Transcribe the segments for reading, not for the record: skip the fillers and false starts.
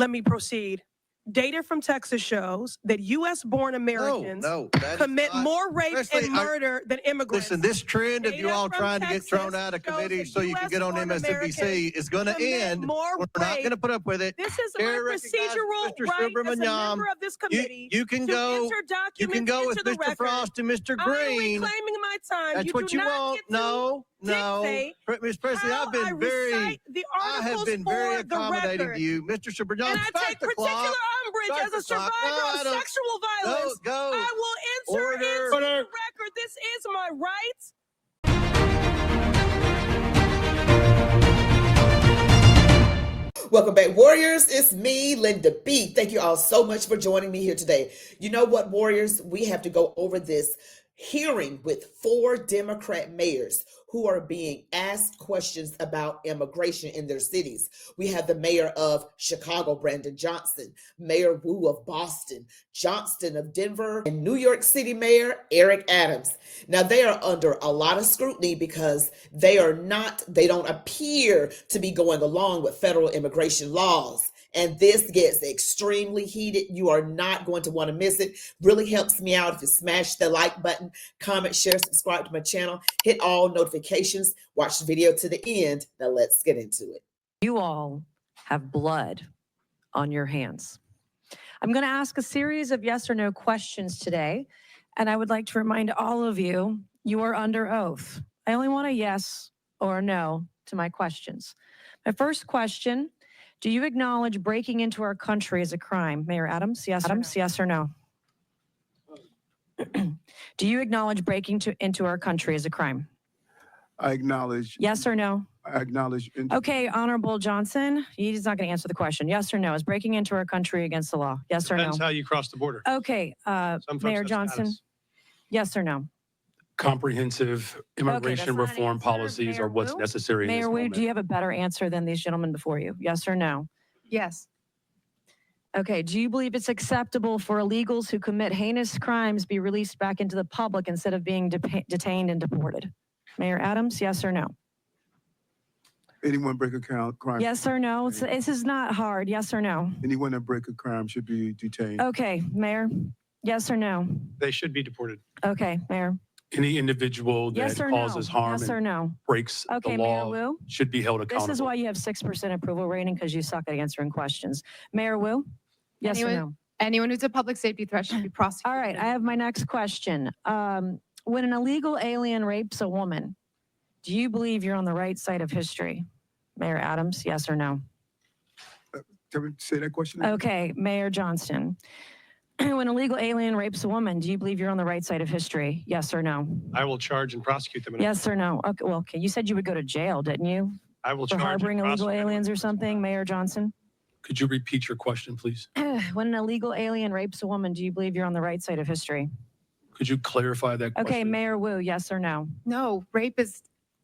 let me proceed. Data from Texas shows that U.S.-born Americans commit more rape and murder than immigrants. Listen, this trend of you all trying to get thrown out of committee so you can get on MSNBC is going to end. We're not going to put up with it. This is my procedural right as a member of this committee. You can go with Mr. Frost and Mr. Green. I'm reclaiming my time. That's what you want. No. Ms. Presley, I have been very accommodating to you. Mr. Superman, and I take particular umbrage as a survivor of sexual violence. I will enter into the record. This is my right. Welcome back, Warriors. It's me, Linda B. Thank you all so much for joining me here today. You know what, Warriors? We have to go over this hearing with 4 Democrat mayors who are being asked questions about immigration in their cities. We have the mayor of Chicago, Brandon Johnson, Mayor Wu of Boston, Johnston of Denver, and New York City Mayor Eric Adams. Now, they are under a lot of scrutiny because they don't appear to be going along with federal immigration laws. And this gets extremely heated. You are not going to want to miss it. Really helps me out if you smash the like button, comment, share, subscribe to my channel, hit all notifications, watch the video to the end. Now let's get into it. You all have blood on your hands. I'm going to ask a series of yes or no questions today, and I would like to remind all of you, you are under oath. I only want a yes or a no to my questions. My first question: do you acknowledge breaking into our country as a crime? Mayor Adams, yes or no? Do you acknowledge breaking into our country as a crime? I acknowledge. Yes or no? I acknowledge. Okay, Honorable Johnson, he's not going to answer the question. Yes or no? Is breaking into our country against the law? Yes or no? Depends how you cross the border. Okay, Mayor Johnson, yes or no? Comprehensive immigration reform policies are what's necessary in this moment. Mayor Wu, do you have a better answer than these gentlemen before you? Yes or no? Yes. Okay, do you believe it's acceptable for illegals who commit heinous crimes be released back into the public instead of being detained and deported? Mayor Adams, yes or no? Anyone break a crime? Yes or no? This is not hard. Yes or no? Anyone that break a crime should be detained. Okay, Mayor, yes or no? They should be deported. Okay, Mayor. Any individual that causes harm and breaks the law should be held accountable. This is why you have 6% approval rating, because you suck at answering questions. Mayor Wu, yes or no? Anyone who's a public safety threat should be prosecuted. All right, I have my next question. When an illegal alien rapes a woman, do you believe you're on the right side of history? Mayor Adams, yes or no? Can we say that question again? Okay, Mayor Johnston. When a legal alien rapes a woman, do you believe you're on the right side of history? Yes or no? I will charge and prosecute them. Yes or no? Okay, well, okay. You said you would go to jail, didn't you? I will for charge harboring and illegal aliens or something, Mayor Johnson? Could you repeat your question, please? When an illegal alien rapes a woman, do you believe you're on the right side of history? Could you clarify that question? Okay, Mayor Wu, yes or no? No, rape is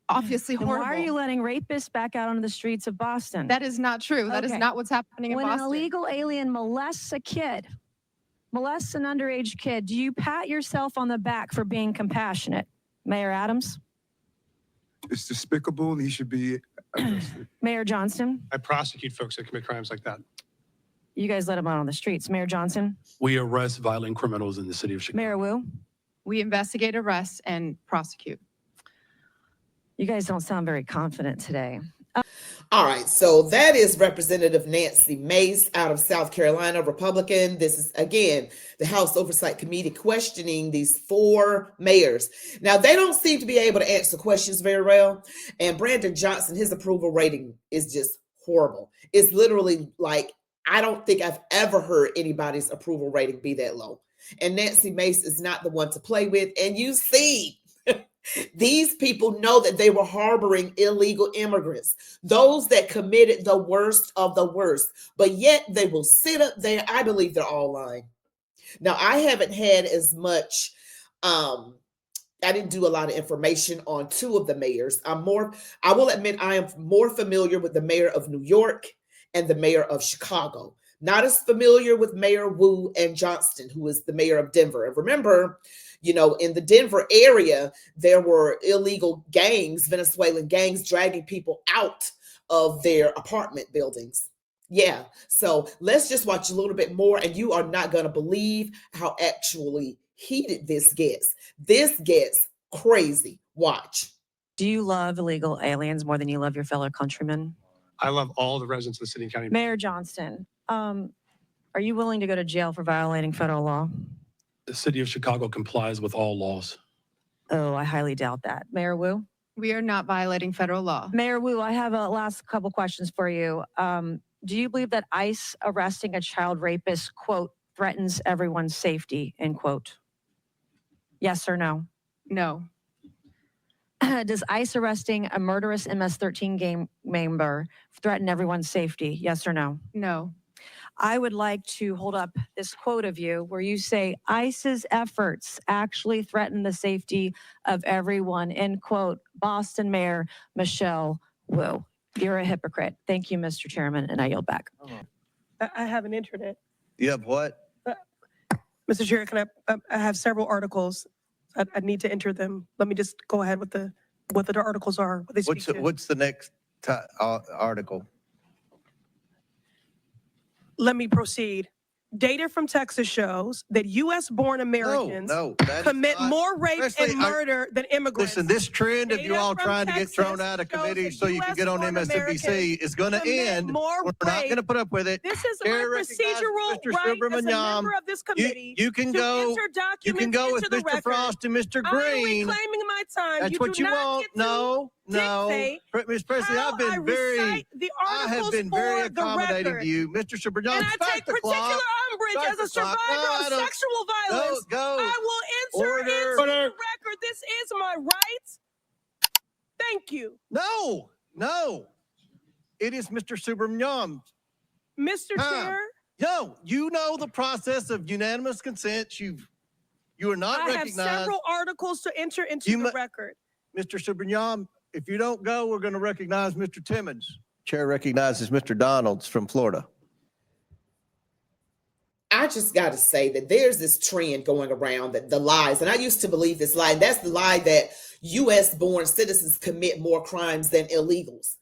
obviously horrible. Why are you letting rapists back out onto the streets of Boston? That is not true. That is not what's happening in Boston. When an illegal alien molests a kid, molests an underage kid, do you pat yourself on the back for being compassionate? Mayor Adams? It's despicable and he should be arrested. Mayor Johnston? I prosecute folks that commit crimes like that. You guys let them out on the streets. Mayor Johnson? We arrest violent criminals in the city of Chicago. Mayor Wu? We investigate, arrest, and prosecute. You guys don't sound very confident today. All right, so that is Representative Nancy Mace out of South Carolina, Republican. This is, again, the House Oversight Committee questioning these 4 mayors. Now, they don't seem to be able to answer questions very well. And Brandon Johnson, his approval rating is just horrible. It's literally like, I don't think I've ever heard anybody's approval rating be that low. And Nancy Mace is not the one to play with. And you see, these people know that they were harboring illegal immigrants, those that committed the worst of the worst, but yet they will sit up there. I believe they're all lying. Now, I haven't had as much, I didn't do a lot of information on 2 of the mayors. I will admit I am more familiar with the mayor of New York and the mayor of Chicago. Not as familiar with Mayor Wu and Johnston, who is the mayor of Denver. And remember, you know, in the Denver area, there were illegal gangs, Venezuelan gangs, dragging people out of their apartment buildings. Yeah. So let's just watch a little bit more, and you are not going to believe how actually heated this gets. This gets crazy. Watch. Do you love illegal aliens more than you love your fellow countrymen? I love all the residents of the city and county. Mayor Johnston, are you willing to go to jail for violating federal law? The city of Chicago complies with all laws. Oh, I highly doubt that. Mayor Wu? We are not violating federal law. Mayor Wu, I have a last couple questions for you. Do you believe that ICE arresting a child rapist, quote, threatens everyone's safety, end quote? Yes or no? No. Does ICE arresting a murderous MS-13 gang member threaten everyone's safety? Yes or no? No. I would like to hold up this quote of you where you say ICE's efforts actually threaten the safety of everyone, end quote, Boston Mayor Michelle Wu. You're a hypocrite. Thank you, Mr. Chairman, and I yield back. I have an internet. You have what? Mr. Chair, can I have several articles. I need to enter them. Let me just go ahead with what the articles are. What they speak to. What's the next article? Let me proceed. Data from Texas shows that U.S.-born Americans commit more rape and murder than immigrants. Listen, this trend of you all trying to get thrown out of committee so you can get on MSNBC is going to end. We're not going to put up with it. This is my procedural right as a member of this committee. You can go with Mr. Frost and Mr. Green. I am reclaiming my time. That's what you want. No. Ms. Presley, I have been very accommodating to you. Mr. Superjohn, and I take particular umbrage as a survivor of sexual violence. I will enter into the record. This is my right. Thank you. No. It is Mr. Superjohn. Mr. Chair? No, you know the process of unanimous consent. You are not recognized. I have several articles to enter into the record. Mr. Superjohn, if you don't go, we're going to recognize Mr. Timmons. Chair recognizes Mr. Donalds from Florida. I just got to say that there's this trend going around that the lies, and I used to believe this lie. That's the lie that U.S.-born citizens commit more crimes than illegals.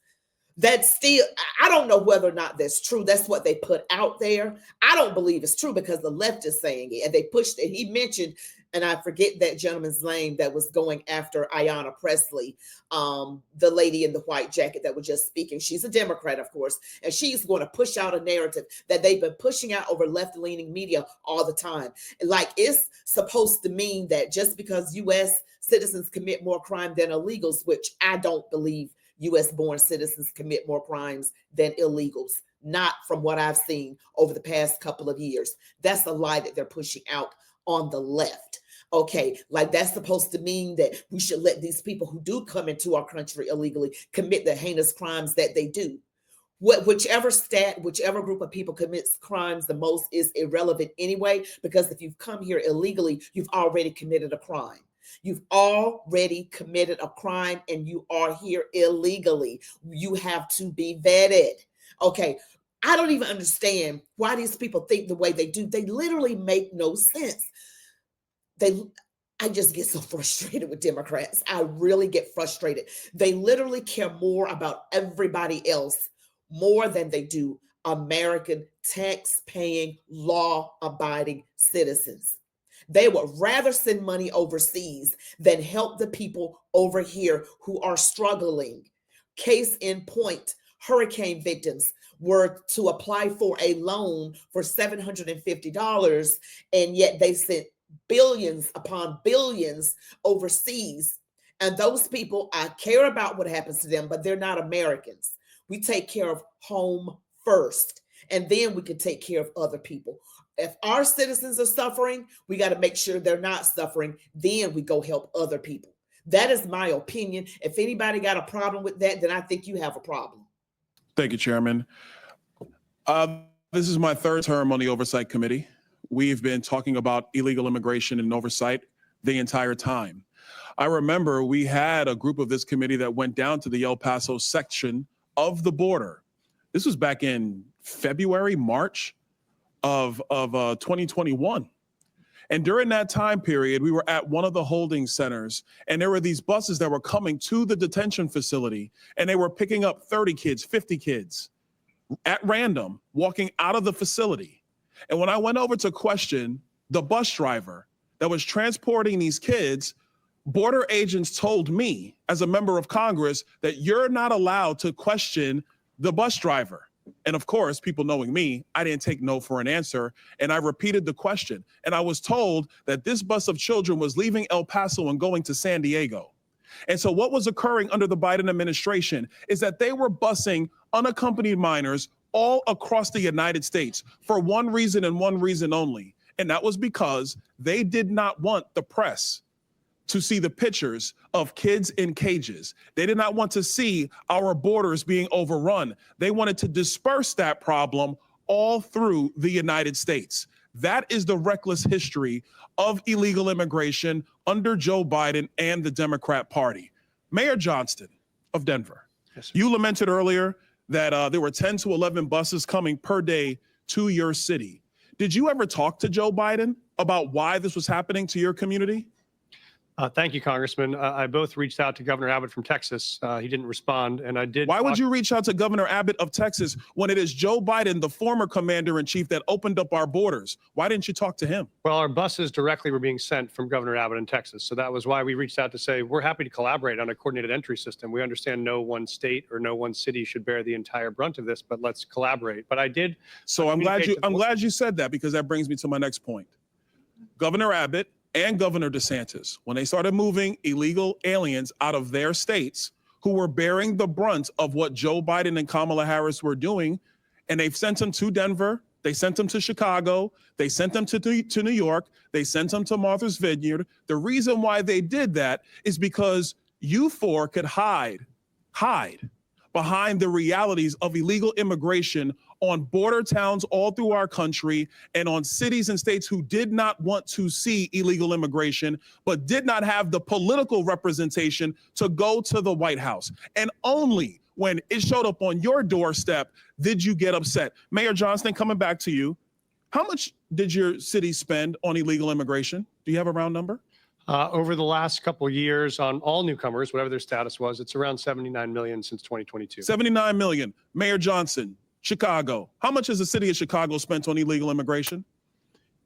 That's still, I don't know whether or not that's true. That's what they put out there. I don't believe it's true because the left is saying it, and they pushed it. He mentioned, and I forget that gentleman's name that was going after Ayanna Pressley, the lady in the white jacket that was just speaking. She's a Democrat, of course, and she's going to push out a narrative that they've been pushing out over left-leaning media all the time. Like it's supposed to mean that just because U.S. citizens commit more crime than illegals, which I don't believe U.S.-born citizens commit more crimes than illegals, not from what I've seen over the past couple of years. That's a lie that they're pushing out on the left. Okay, like that's supposed to mean that we should let these people who do come into our country illegally commit the heinous crimes that they do. Whichever group of people commits crimes the most is irrelevant anyway, because if you've come here illegally, you've already committed a crime. You've already committed a crime and you are here illegally. You have to be vetted. Okay, I don't even understand why these people think the way they do. They literally make no sense. I just get so frustrated with Democrats. I really get frustrated. They literally care more about everybody else more than they do American tax-paying, law-abiding citizens. They would rather send money overseas than help the people over here who are struggling. Case in point, hurricane victims were to apply for a loan for $750, and yet they sent billions upon billions overseas. And those people, I care about what happens to them, but they're not Americans. We take care of home first, and then we can take care of other people. If our citizens are suffering, we got to make sure they're not suffering. Then we go help other people. That is my opinion. If anybody got a problem with that, then I think you have a problem. Thank you, Chairman. This is my third term on the Oversight Committee. We've been talking about illegal immigration and oversight the entire time. I remember we had a group of this committee that went down to the El Paso section of the border. This was back in February, March of 2021. And during that time period, we were at one of the holding centers, and there were these buses that were coming to the detention facility, and they were picking up 30 kids, 50 kids. at random walking out of the facility. And when I went over to question the bus driver that was transporting these kids, border agents told me as a member of Congress that you're not allowed to question the bus driver. And of course, people knowing me, I didn't take no for an answer. And I repeated the question. And I was told that this bus of children was leaving El Paso and going to San Diego. And so what was occurring under the Biden administration is that they were busing unaccompanied minors all across the United States for one reason and one reason only. And that was because they did not want the press to see the pictures of kids in cages. They did not want to see our borders being overrun. They wanted to disperse that problem all through the United States. That is the reckless history of illegal immigration under Joe Biden and the Democrat Party. Mayor Johnston of Denver, yes, you lamented earlier that there were 10 to 11 buses coming per day to your city. Did you ever talk to Joe Biden about why this was happening to your community? Thank you, Congressman. I both reached out to Governor Abbott from Texas. He didn't respond, and I did. Why would you reach out to Governor Abbott of Texas when it is Joe Biden, the former commander-in-chief, that opened up our borders? Why didn't you talk to him? Well, our buses directly were being sent from Governor Abbott in Texas. So that was why we reached out to say, we're happy to collaborate on a coordinated entry system. We understand no one state or no one city should bear the entire brunt of this, but let's collaborate. But I did. So I'm glad you said that, because that brings me to my next point. Governor Abbott and Governor DeSantis, when they started moving illegal aliens out of their states who were bearing the brunt of what Joe Biden and Kamala Harris were doing, and they've sent them to Denver, they sent them to Chicago, they sent them to New York, they sent them to Martha's Vineyard. The reason why they did that is because you four could hide behind the realities of illegal immigration on border towns all through our country and on cities and states who did not want to see illegal immigration, but did not have the political representation to go to the White House. And only when it showed up on your doorstep did you get upset. Mayor Johnston, coming back to you, how much did your city spend on illegal immigration? Do you have a round number? Over the last couple of years on all newcomers, whatever their status was, it's around $79 million since 2022. $79 million. Mayor Johnson, Chicago. How much has the city of Chicago spent on illegal immigration?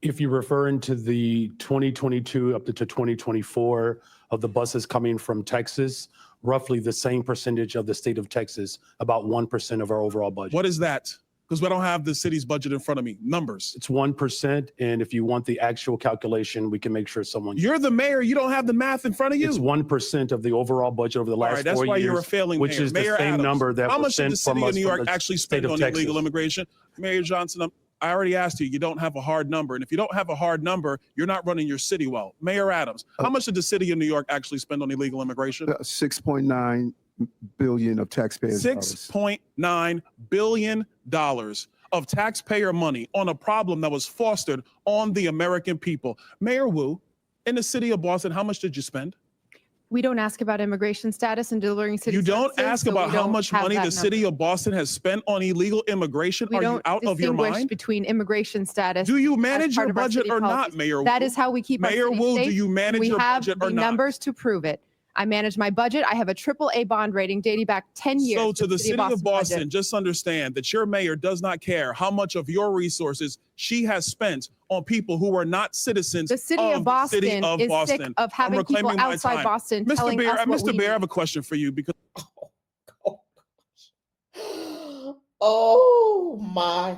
If you're referring to the 2022 up to 2024 of the buses coming from Texas, roughly the same percentage of the state of Texas, about 1% of our overall budget. What is that? Because I don't have the city's budget in front of me. Numbers. It's 1%. And if you want the actual calculation, we can make sure someone. You're the mayor. You don't have the math in front of you. It's 1% of the overall budget over the last 4 years. That's why you're a failing mayor. Which is Mayor the same Adams, number that how was much did sent the city from of New York us from actually the spend state of on Texas. illegal immigration? Mayor Johnson, I already asked you. You don't have a hard number. And if you don't have a hard number, you're not running your city well. Mayor Adams, how much did the city of New York actually spend on illegal immigration? 6.9 billion of taxpayers' dollars. $6.9 billion of taxpayer money on a problem that was fostered on the American people. Mayor Wu, in the city of Boston, how much did you spend? We don't ask about immigration status and delivering city You don't services, ask so about we how don't much have money that the city number. of Boston has spent on illegal immigration? We Are don't you out of your distinguish mind? between immigration status. Do you as manage part your of our budget city or not, policies. Mayor Wu? That is how we keep Mayor our city Wu, safe. do you manage your budget or We have the not? numbers to prove it. I manage my budget. I have a AAA bond rating dating back 10 years. So to the city of Boston, budget. just understand that your mayor does not care how much of your resources she has spent on people who are not citizens The city of Boston is sick of having people reclaiming my outside time. Boston telling us what Mr. we Bear, I need. have a question for you because Oh my.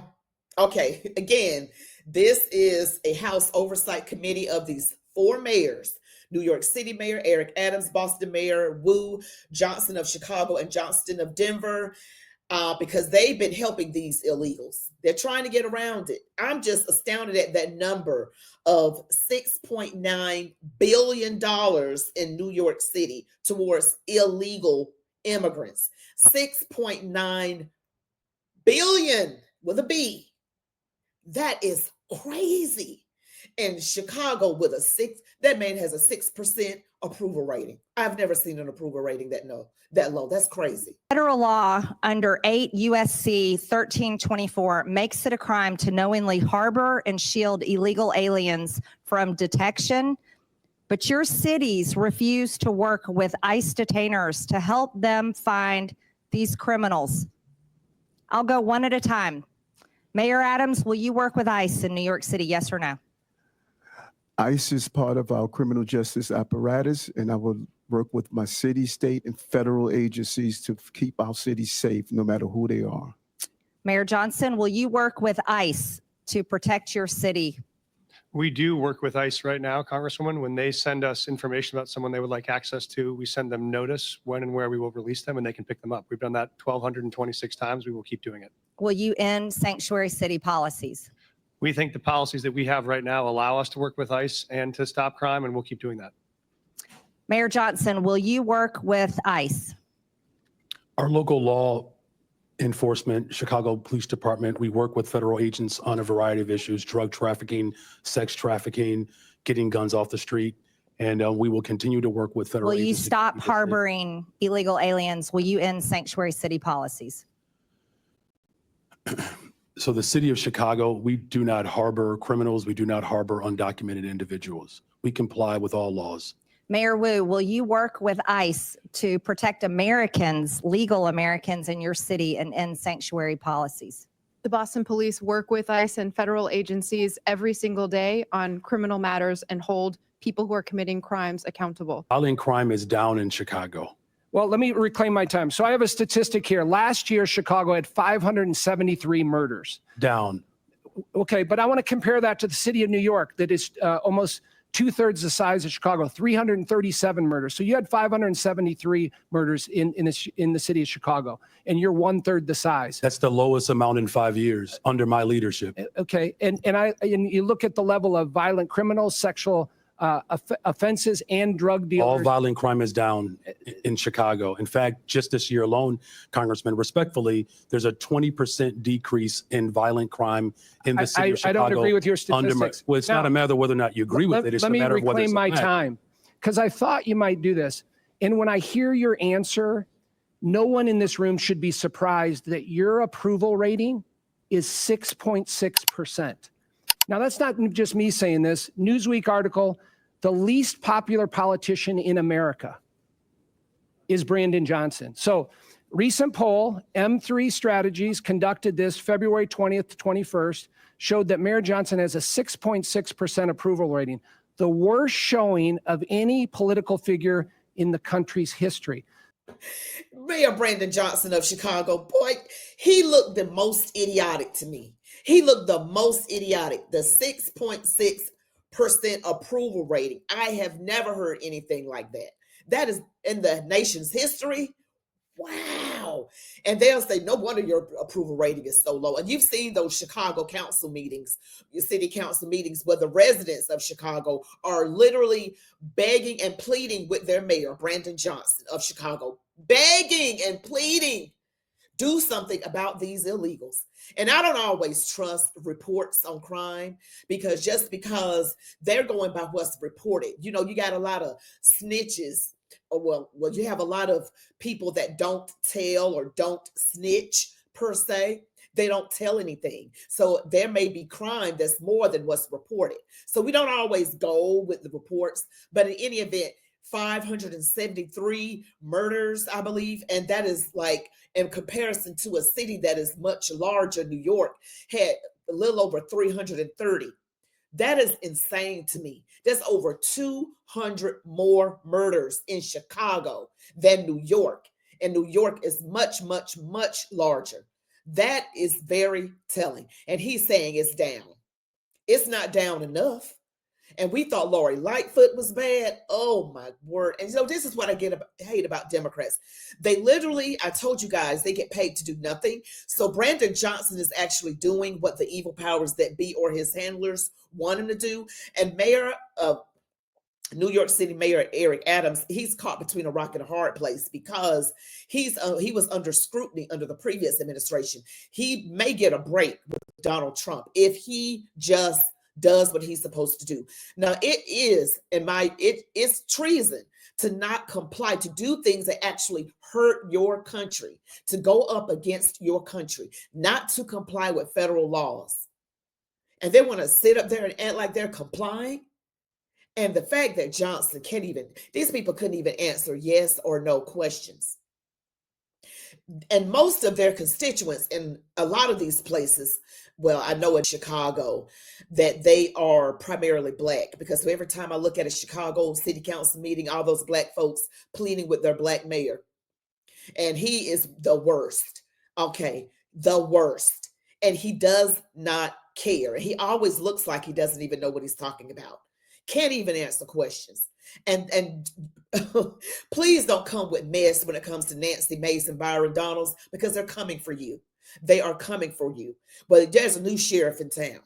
Okay, again, this is a House Oversight Committee of these four mayors: New York City Mayor Eric Adams, Boston Mayor Wu, Johnson of Chicago, and Johnston of Denver, because they've been helping these illegals. They're trying to get around it. I'm just astounded at that number of $6.9 billion in New York City towards illegal immigrants. 6.9 billion with a B. That is crazy. And Chicago with a 6, that man has a 6% approval rating. I've never seen an approval rating that low. That's crazy. Federal law under 8 USC 1324 makes it a crime to knowingly harbor and shield illegal aliens from detection, but your cities refuse to work with ICE detainers to help them find these criminals. I'll go one at a time. Mayor Adams, will you work with ICE in New York City, yes or no? ICE is part of our criminal justice apparatus, and I will work with my city, state, and federal agencies to keep our cities safe, no matter who they are. Mayor Johnson, will you work with ICE to protect your city? We do work with ICE right now, Congresswoman. When they send us information about someone they would like access to, we send them notice when and where we will release them, and they can pick them up. We've done that 1,226 times. We will keep doing it. Will you end sanctuary city policies? We think the policies that we have right now allow us to work with ICE and to stop crime, and we'll keep doing that. Mayor Johnson, will you work with ICE? Our local law enforcement, Chicago Police Department, we work with federal agents on a variety of issues: drug trafficking, sex trafficking, getting guns off the street. And we will continue to work with federal agents. Will you stop harboring illegal aliens? Will you end sanctuary city policies? So the city of Chicago, we do not harbor criminals. We do not harbor undocumented individuals. We comply with all laws. Mayor Wu, will you work with ICE to protect Americans, legal Americans in your city, and end sanctuary policies? The Boston Police work with ICE and federal agencies every single day on criminal matters and hold people who are committing crimes accountable. Violent crime is down in Chicago. Well, let me reclaim my time. So I have a statistic here. Last year, Chicago had 573 murders. Down. Okay, but I want to compare that to the city of New York that is almost 2/3 the size of Chicago, 337 murders. So you had 573 murders in the city of Chicago, and you're 1/3 the size. That's the lowest amount in 5 years under my leadership. Okay, and you look at the level of violent criminals, sexual offenses, and drug dealers. All violent crime is down in Chicago. In fact, just this year alone, Congressman, respectfully, there's a 20% decrease in violent crime in the city of Chicago. I don't agree with your statistics. Well, it's not a matter of whether or not you agree with it. It's a matter of whether it's a fact. Let me reclaim my time, because I thought you might do this. And when I hear your answer, no one in this room should be surprised that your approval rating is 6.6%. Now, that's not just me saying this. Newsweek article, the least popular politician in America is Brandon Johnson. So recent poll, M3 Strategies conducted this February 20th to 21st, showed that Mayor Johnson has a 6.6% approval rating, the worst showing of any political figure in the country's history. Mayor Brandon Johnson of Chicago, boy, he looked the most idiotic to me. He looked the most idiotic, the 6.6% approval rating. I have never heard anything like that. That is in the nation's history. Wow. And they'll say, no wonder your approval rating is so low. And you've seen those Chicago council meetings, your city council meetings, where the residents of Chicago are literally begging and pleading with their mayor, Brandon Johnson of Chicago, begging and pleading, do something about these illegals. And I don't always trust reports on crime, because just because they're going by what's reported, you know, you got a lot of snitches, or well, you have a lot of people that don't tell or don't snitch per se. They don't tell anything. So there may be crime that's more than what's reported. So we don't always go with the reports, but in any event, 573 murders, I believe. And that is like, in comparison to a city that is much larger, New York had a little over 330. That is insane to me. There's over 200 more murders in Chicago than New York. And New York is much, much, much larger. That is very telling. And he's saying it's down. It's not down enough. And we thought Lori Lightfoot was bad. Oh my word. And so this is what I hate about Democrats. They literally, I told you guys, they get paid to do nothing. So Brandon Johnson is actually doing what the evil powers that be or his handlers want him to do. And Mayor of New York City Mayor Eric Adams, he's caught between a rock and a hard place, because he was under scrutiny under the previous administration. He may get a break with Donald Trump if he just does what he's supposed to do. Now, it's treason to not comply, to do things that actually hurt your country, to go up against your country, not to comply with federal laws. And they want to sit up there and act like they're complying. And the fact that Johnson these people couldn't even answer yes or no questions. And most of their constituents in a lot of these places, well, I know in Chicago that they are primarily Black, because every time I look at a Chicago city council meeting, all those Black folks pleading with their Black mayor, and he is the worst. Okay, the worst. And he does not care. He always looks like he doesn't even know what he's talking about. Can't even answer questions. And please don't come with mess when it comes to Nancy Mace and Byron Donalds, because they're coming for you. They are coming for you. But there's a new sheriff in town.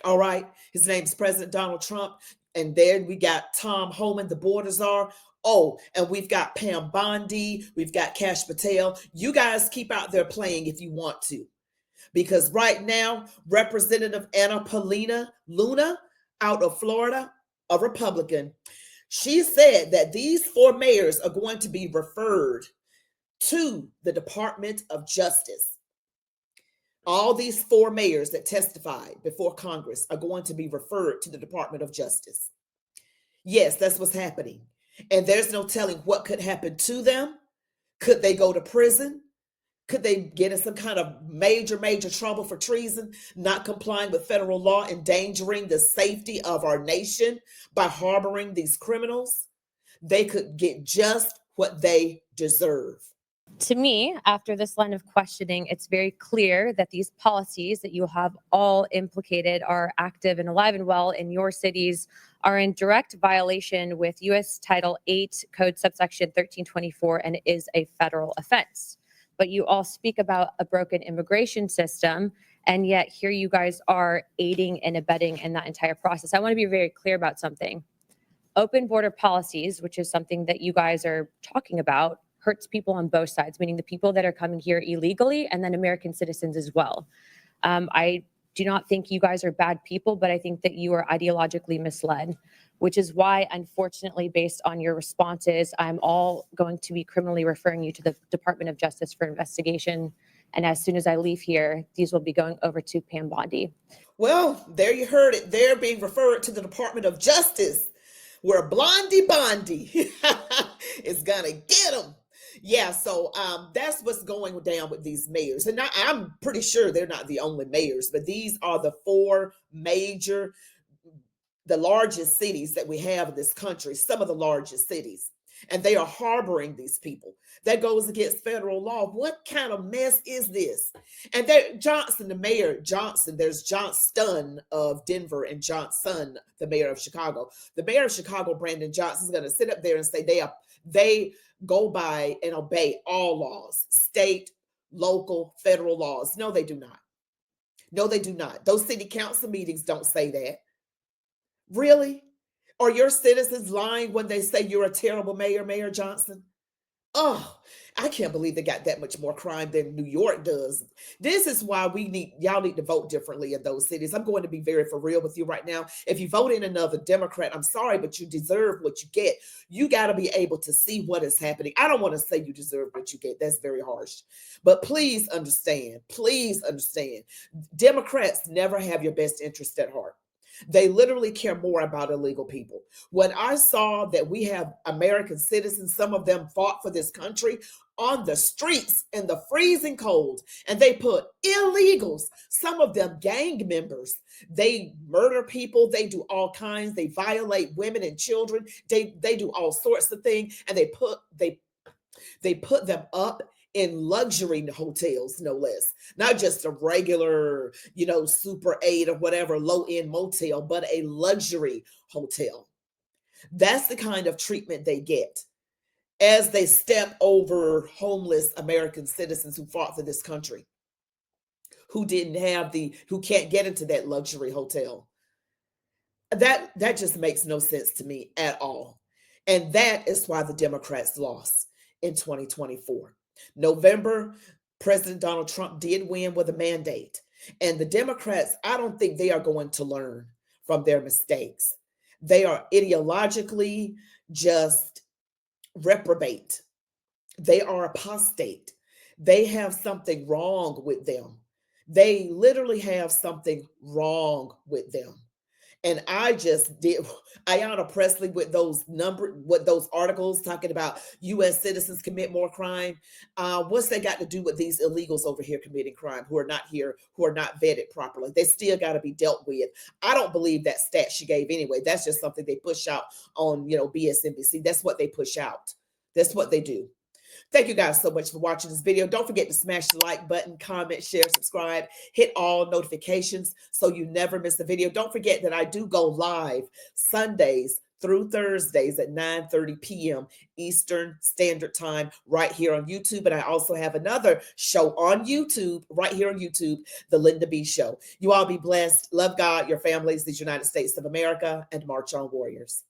All right. His name's President Donald Trump. And then we got Tom Homan, the border czar. Oh, and we've got Pam Bondi. We've got Cash Patel. You guys keep out there playing if you want to. Because right now, Representative Anna Paulina Luna out of Florida, a Republican, she said that these 4 mayors are going to be referred to the Department of Justice. All these 4 mayors that testified before Congress are going to be referred to the Department of Justice. Yes, that's what's happening. And there's no telling what could happen to them. Could they go to prison? Could they get in some kind of major trouble for treason, not complying with federal law, endangering the safety of our nation by harboring these criminals? They could get just what they deserve. To me, after this line of questioning, it's very clear that these policies that you have all implicated are active and alive and well in your cities, are in direct violation with U.S. Title 8 Code subsection 1324, and is a federal offense. But you all speak about a broken immigration system, and yet here you guys are aiding and abetting in that entire process. I want to be very clear about something. Open border policies, which is something that you guys are talking about, hurts people on both sides, meaning the people that are coming here illegally and then American citizens as well. I do not think you guys are bad people, but I think that you are ideologically misled, which is why, unfortunately, based on your responses, I'm all going to be criminally referring you to the Department of Justice for investigation. And as soon as I leave here, these will be going over to Pam Bondi. Well, there you heard it. They're being referred to the Department of Justice, where Blondie Bondi is gonna get them. Yeah, so that's what's going down with these mayors. And I'm pretty sure they're not the only mayors, but these are the 4 major, the largest cities that we have in this country, some of the largest cities. And they are harboring these people. That goes against federal law. What kind of mess is this? And there, Johnson, the mayor, Johnson, there's Johnston of Denver and Johnson, the mayor of Chicago. The mayor of Chicago, Brandon Johnson, is going to sit up there and say they go by and obey all laws, state, local, federal laws. No, they do not. No, they do not. Those city council meetings don't say that. Really? Are your citizens lying when they say you're a terrible mayor, Mayor Johnson? Oh, I can't believe they got that much more crime than New York does. This is why y'all need to vote differently in those cities. I'm going to be very for real with you right now. If you vote in another Democrat, I'm sorry, but you deserve what you get. You got to be able to see what is happening. I don't want to say you deserve what you get. That's very harsh. But please understand, Democrats never have your best interest at heart. They literally care more about illegal people. When I saw that we have American citizens, some of them fought for this country on the streets in the freezing cold, and they put illegals, some of them gang members. They murder people. They do all kinds. They violate women and children. They do all sorts of things, and they put them up in luxury hotels, no less, not just a regular, Super 8 or whatever low-end motel, but a luxury hotel. That's the kind of treatment they get as they step over homeless American citizens who fought for this country, who can't get into that luxury hotel. That just makes no sense to me at all. And that is why the Democrats lost in 2024. November, President Donald Trump did win with a mandate. And the Democrats, I don't think they are going to learn from their mistakes. They are ideologically just reprobate. They are apostate. They have something wrong with them. They literally have something wrong with them. And I just did Ayanna Pressley with those articles talking about U.S. citizens commit more crime. What's that got to do with these illegals over here committing crime who are not here, who are not vetted properly? They still got to be dealt with. I don't believe that stat she gave anyway. That's just something they push out on, BSNBC. That's what they push out. That's what they do. Thank you guys so much for watching this video. Don't forget to smash the like button, comment, share, subscribe, hit all notifications so you never miss a video. Don't forget that I do go live Sundays through Thursdays at 9:30 p.m. Eastern Standard Time right here on YouTube. And I also have another show on YouTube, right here on YouTube, The Linda B Show. You all be blessed. Love God, your families, the United States of America, and march on, warriors.